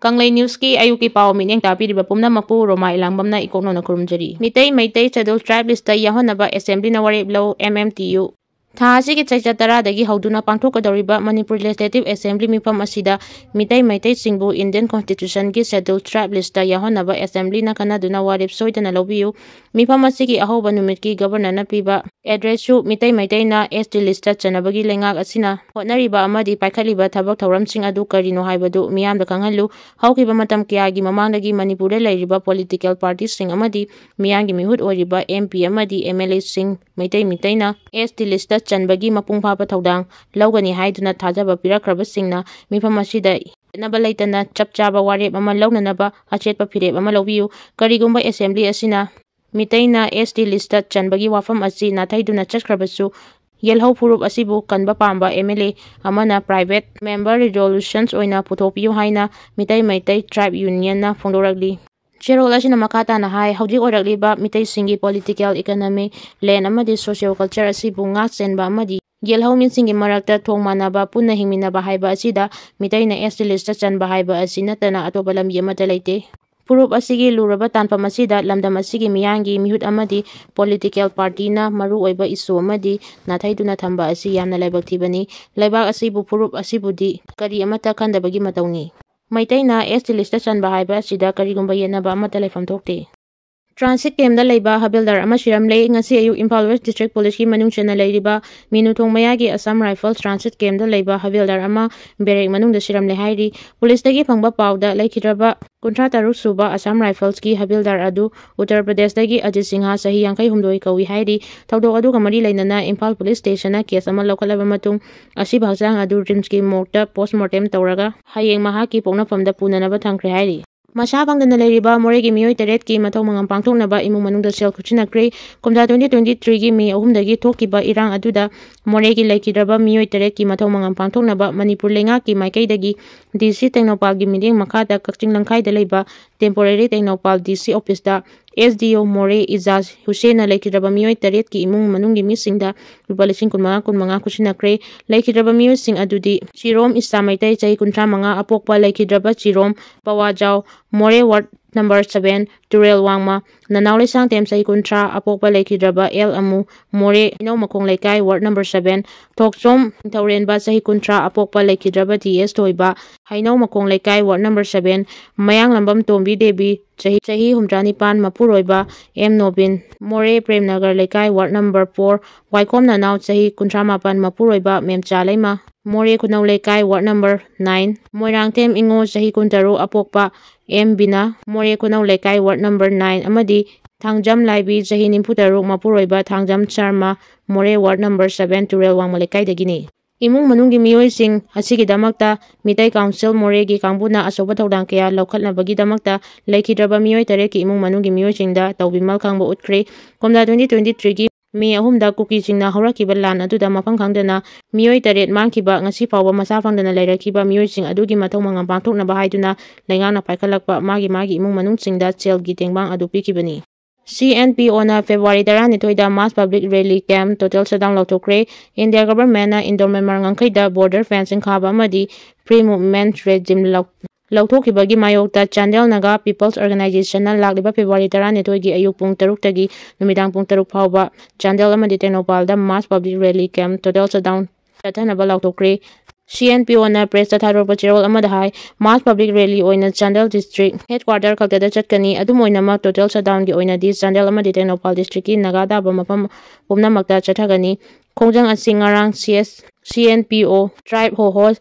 Kanglei News की अयुकी पाव मिनेंग तापीरिबा पुमनमकु रोमा इलांगबमना इकोकनोना खुरुमजरी मितै Meitei schedule tribe list याहोनबा assembly ना वारेप लो MMTU था की चैचा तरादगी हौदुना पांथोकदौरिबा मणिपुर लेजिस्लेटिव असेंबली मिफम असिदा मितै मैतै सिंगबु इंडियन कॉन्स्टिट्यूशन की शेड्यूल ट्राइब लिस्ट याहोनबा असेंबली ना खनादुना वारेप सोइदना लौबियु मिफम असिगी अहोबा नुमितकी गवर्नरना पीबा एड्रेसु मितै मैतैना ST लिस्ट चनबगी लेंगाक असिना होटनरिबा अमदी पाइखलिबा थबक थौरमसिंग अदु करिनो हाइबदु मियामदा खंगहलु हौकिबा मतम कियागी ममांगदगी मणिपुरदा लैरिबा पॉलिटिकल पार्टीसिंग अमदी मियांगी मिहुत ओरिबा MP अमदी MLA सिंग मैतै मितैना ST लिस्ट चनबगी मपुंग फापा थौदांग लौगनी हाइदुना थाजबा पिरखरबसिंगना मिफम असिदा नबा लैतना चपचाबा वारेप अमा लौननबा अचेतपा फिरेप अमा लौबियु करिगुंबा असेंबली असिना मितैना ST लिस्ट चनबगी वाफम असी नाथैदुना चखरबसु येलहौ फुरुप असिबु कनबा पांबा MLA अमना प्राइवेट मेंबर रिजोल्यूशंस ओइना पुथोपियु हाइना मितै मैतै ट्राइब यूनियन ना फोंदोरगली चेरोल असिना मखाताना हाय हौजिक ओरगलिबा मितै सिंगी पॉलिटिकल इकोनॉमिक लैंड अमदी सोशियो कल्चर असिबु ngak chenba amadi yelhau min singi marakta thongmanaba punna hingminaba haiba asida mitaina ST list chanba haiba asina tana atoba lambi amata leite purup asigi luraba tanpam asida lamdam asigi miyangi mihut amadi political party na maru oiba isu amadi nathaiduna thamba asi yamna laibak thibani laibak asibu purup asibudi kari amata khandabagi matawni maitaina ST list chanba haiba asida karigumba yenaba amata laifam thokte transit कैम्पदा लेबा हबिलदार अमा शिरमले ngasi ayu Imphal West District Police की मनूंग चना लेरिबा मिनुथोंग मयागी Assam rifle transit कैम्पदा लेबा हबिलदार अमा Barack मनूंग शिरमले हाइरी police दगी फंगबा पाउदा लेखिद्रबा 53 सुबा Assam rifles की हबिलदार अदु उत्तर प्रदेश दगी अजित सिंह सही यांखै हुमदोई कवी हाइरी थौदोक अदु कमरी लेनना इम्फाल पुलिस स्टेशन केस अमा लौखलबा मतुंग असि भागचांग अदु रिम्स की मोक्ता पोस्टमार्टम तौरगा हयेंग महा की पोंगनाफमदा पुननबा थांखरे हाइरी मशा फंगदना लेरिबा मोरेगी मियोय तरेट की मथौ मंगम पांथोकनबा इमुंग मनुंगदा सेल खुचिनक्रे कुमदा 2023 की मे अहुमदगी थोकिबा इरांग अदुदा मोरेगी लेखिद्रबा मियोय तरेट की मथौ मंगम पांथोकनबा मणिपुर लेंगा की माइकैदगी DC टेक्नोपाल की मिडिंग मखादा कक्चिंग लंखाइदा लेबा टेम्पोररी टेक्नोपाल DC ऑफिस दा SDO मोरे इजाज हुसैन लेखिद्रबा मियोय तरेट की इमुंग मनुंगी मिसिंगदा रुपा 15 खुचिनक्रे लेखिद्रबा मियोय सिंग अदुदी चिरोम इस्लामैतै चै 35 अपोकपा लेखिद्रबा चिरोम पवाजाव मोरे वार्ड नंबर 7 टुरेल वांगमा ननावले सांगतेम सही 30 अपोकपा लेखिद्रबा L अमु मोरे इनौ मखोंग लेकाई वार्ड नंबर 7 थोकचोम थौरेनबा सही 30 अपोकपा लेखिद्रबा TS थोइबा हाइनौ मखोंग लेकाई वार्ड नंबर 7 मयांग लंबम तोंबी देवी चही हुमद्रानिपान मपुरोइबा M नोबिन मोरे प्रेमनगर लेकाई वार्ड नंबर 4 वाइकोम ननाव चही 39 मपुरोइबा मेमचा लेमा मोरे खुनौ लेकाई वार्ड नंबर 9 मोइरांगतेम इंगो चही 13 अपोकपा M बिना मोरे खुनौ लेकाई वार्ड नंबर 9 अमदी थांगजम लाइबी चही 43 मपुरोइबा थांगजम शर्मा मोरे वार्ड नंबर 7 टुरेल वांग लेकाई दगिनी इमुंग मनुंगी मियोइसिंग असिगिदमक्ता मितै काउंसिल मोरेगी कांगबुना अचौबा थौदांग कया लौखलनबगीदमक्ता लेखिद्रबा मियोय तरे की इमुंग मनुंगी मियोइसिंगदा तौबिमल खांगबा उतख्रे कोमदा 2023 की मे अहुमदा कुकीसिंगना हौरकिबा लान अदुदा मफम खांगदना मियोय तरेट मांगखिबा ngasi फावबा मसा फंगदना लेरखिबा मियोइसिंग अदुगी मथौ मंगम पांथोकनबा हाइदुना लेंगांगना पाइखलकपा मागी इमुंग मनुंगसिंगदा सेलगी तेंबांग अदु पिखिबनी CNPO na February 12 da mass public rally camp total shutdown lauthokre India government na endowment marngankhai da border fencing khaba amadi free movement regime lauthokibagi mayokta Chandel Naga People's Organization na lagliba February 12 gi ayuk pung 3 tagi numidang pung 3 phawba Chandel amadi Tenopal da mass public rally camp total shutdown tathanaba lauthokre CNPO na press tatharopa cherol amada hai mass public rally oina Chandel district headquarter khaltada chatkani adum oina ma total shutdown gi oina di Chandel amadi Tenopal district ki nagada ba mapam pumnamakta chathagani khongjang asingarang CNPO tribe ho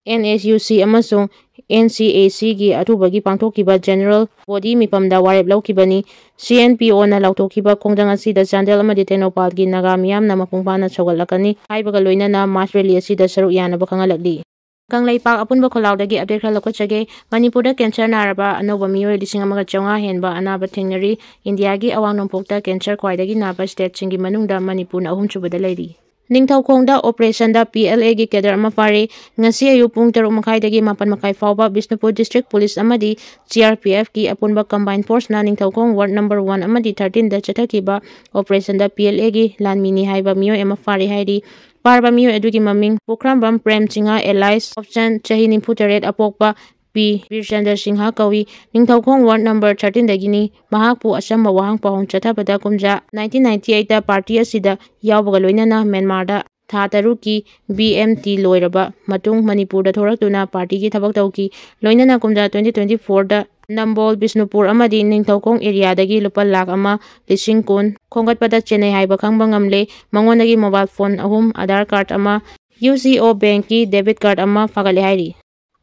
NSUC amasung NCAC gi atubagi pangthokiba general body mipamda warep laukibani CNPO na lauthokiba khongjang asida Chandel amadi Tenopal gi naga miyam na mapungpana chogalakani haibaga loinana mass rally asida saruk yanaba khangalakli Kanglei Park apunba kholaudagi update khara lokachage Manipurda cancer naraba anoba miyoy 1500 henba anaba thengnari India gi awang nompokta cancer khwaidagi naba state singi manungda Manipur na ahum chubada leiri Ningthaukhongda operation da PLA gi kedar ama fare ngasi ayu pung 3 makai dagi 4 makai fawba Bishnupur district police amadi CRPF ki apunba combined force na Ningthaukhong ward number 1 amadi 13 da chathakiba operation da PLA gi lanmini haiba miyoy ama fare hairi parba miyoy adugi maming Pukhrambam Prem Chinga Allies option chahi 94 apokpa P. Birchandra Singha kawi Ningthaukhong Ward Number 13 dagini mahakpu achamba wahang pahong chathabada kumja 1998 da party asida yawbaga loinana Myanmar da tha taruki BMT loiraba matung Manipur da thoraktuna party ki thabak tauki loinana kumja 2024 da Nambol Bisnupur amadi Ningthaukhong area dagi lupa lakh ama lising kun khongatpada Chennai haiba khangba ngamle mangondagi mobile phone ahum Aadhaar card ama UCO bank ki debit card ama fagale hairi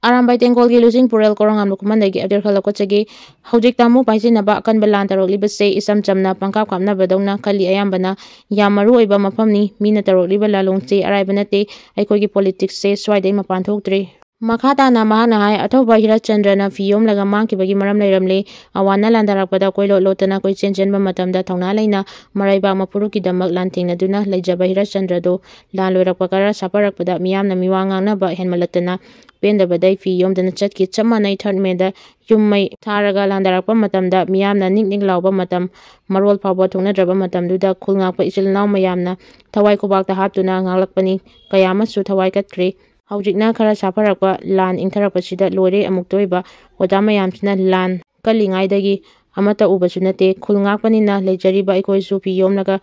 Arambai Tengkol ki losing purel korangam lukumandagi abdir khalakotchagi hojik tamu paisinaba kan balan tarolibase isam chamna pangkap kapna badongna khali ayambana yamaru oiba mafamni mina taroliba lalongche araibanate aikogi politics se swaidai mapan thoktre Makata na mahana hai athoba Hirachandra na fiyom laga mangkibagi maram leiramle awana landarakpada koilo lotana koi chenjenba matamda thongna leina maraiba mapuruki damak lantingna duna leijaba Hirachandra do lan loirakpa kara saparakpada miyamna miwangangna ba henmalatana pendabadai fiyom dana chatki chamanai third May da yummai tharaga landarakpa matamda miyamna ning lauba matam marol phawba thongnadraba matamduda khulngakpa ichilnaw mayamna thawai kubakta haptuna ngalakpani kayamasu thawai katkre Haujikna khara saparakpa lan ingtharakpasida lore amuktoiba odama yamsina lan kalingaidagi amata ubasunate khulngakpanina leijariba ikoisu piyomnaga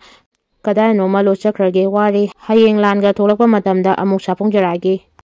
kadai noma lochakrage ware hayeng langa tholakpa matamda amuk sapongjarage